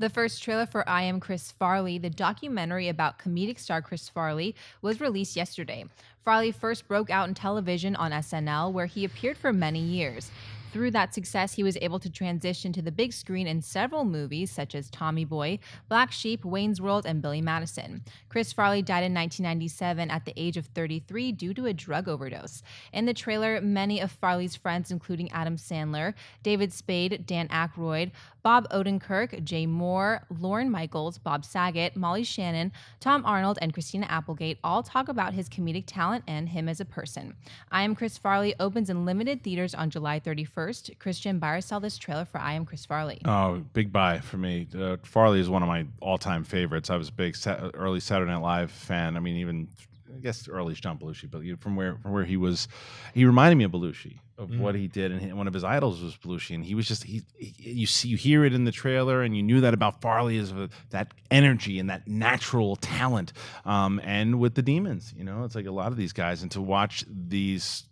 The first trailer for I Am Chris Farley, the documentary about comedic star Chris Farley, was released yesterday. Farley first broke out in television on SNL, where he appeared for many years. Through that success, he was able to transition to the big screen in several movies such as Tommy Boy, Black Sheep, Wayne's World, and Billy Madison. Chris Farley died in 1997 at the age of 33 due to a drug overdose. In the trailer, many of Farley's friends, including Adam Sandler, David Spade, Dan Aykroyd, Bob Odenkirk, Jay Mohr, Lorne Michaels, Bob Saget, Molly Shannon, Tom Arnold, and Christina Applegate all talk about his comedic talent and him as a person. I Am Chris Farley opens in limited theaters on July 31st. Christian, buy or sell this trailer for I Am Chris Farley. Oh, big buy for me. Farley is one of my all-time favorites. I was a big early Saturday Night Live fan. I mean, even I guess early John Belushi, but from where he was, he reminded me of Belushi of what he did, and one of his idols was Belushi, and he was just you hear it in the trailer, and you knew that about Farley is that energy and that natural talent, and with the demons, it's like a lot of these guys, and to watch these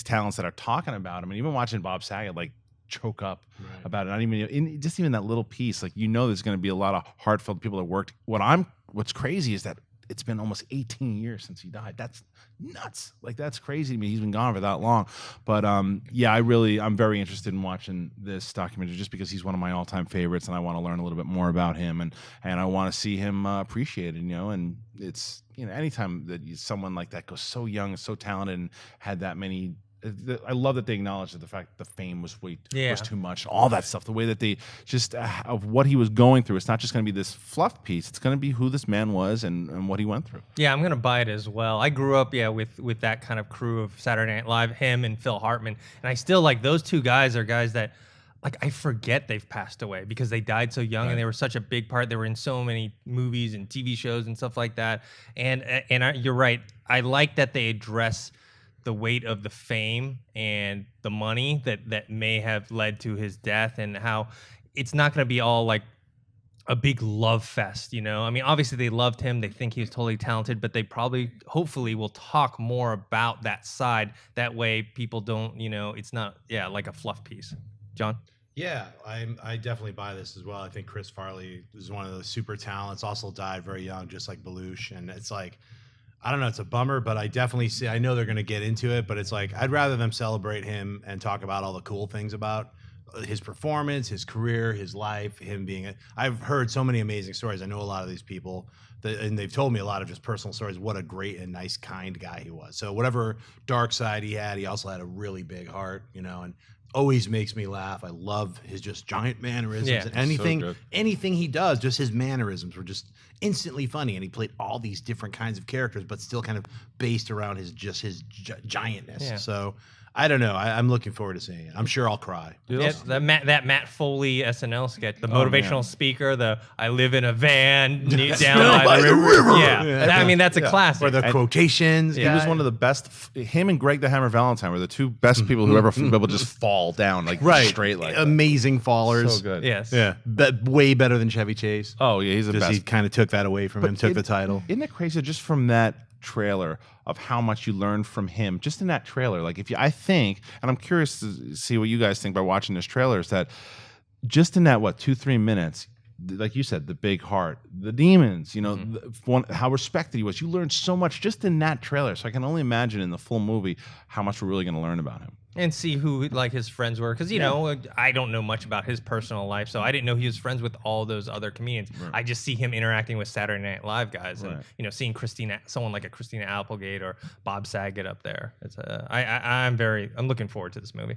talents that are talking about him, and even watching Bob Saget like choke up about it. Not even just even that little piece, like there's going to be a lot of heartfelt people that worked. What's crazy is that it's been almost 18 years since he died. That's nuts. Like, that's crazy to me. He's been gone for that long. But I'm very interested in watching this documentary just because he's one of my all-time favorites, and I want to learn a little bit more about him, and I want to see him appreciated, and it's, anytime that someone like that goes so young and so talented and had that many. I love that they acknowledge that the fact that the fame was too much, all that stuff, the way that they just of what he was going through. It's not just going to be this fluff piece. It's going to be who this man was and what he went through. Yeah, I'm going to buy it as well. I grew up, with that kind of crew of Saturday Night Live, him and Phil Hartman. And I still those two guys are guys that, I forget they've passed away because they died so young, and they were such a big part. They were in so many movies and TV shows and stuff like that. And you're right. I like that they address the weight of the fame and the money that may have led to his death, and how it's not going to be all like a big love fest, I mean, obviously they loved him. They think he was totally talented, but they hopefully will talk more about that side. That way people don't, it's not, like a fluff piece. John? Yeah, I definitely buy this as well. I think Chris Farley is one of the super talents, also died very young, just like Belushi. And it's like, I don't know, it's a bummer, but I definitely see, I know they're going to get into it, but it's like, I'd rather them celebrate him and talk about all the cool things about his performance, his career, his life, him being I've heard so many amazing stories. I know a lot of these people, and they've told me a lot of just personal stories, what a great and nice, kind guy he was. So whatever dark side he had, he also had a really big heart, and always makes me laugh. I love his just giant mannerisms. Yeah, and anything he does, just his mannerisms were just instantly funny. And he played all these different kinds of characters, but still kind of based around his giantness. Yeah. So I don't know. I'm looking forward to seeing it. I'm sure I'll cry. Yeah, that Matt Foley SNL sketch, the motivational speaker, I live in a van down by the river. Yeah. I mean, that's a classic. Or the quotations. He was one of the best. Him and Greg the Hammer Valentine were the two best people who ever been able to just fall down straight like amazing fallers. So good. Yes. Yeah. But way better than Chevy Chase. Oh yeah, he's the best. He kind of took that away from him, took the title. Isn't it crazy just from that trailer of how much you learned from him just in that trailer? Like, I think, and I'm curious to see what you guys think by watching this trailer, is that just in that 2-3 minutes, like you said, the big heart, the demons, how respected he was. You learned so much just in that trailer. So I can only imagine in the full movie how much we're really going to learn about him. And see who his friends were, because I don't know much about his personal life, so I didn't know he was friends with all those other comedians. Right. I just see him interacting with Saturday Night Live guys, and seeing someone like a Christina Applegate or Bob Saget up there. It's I'm looking forward to this movie.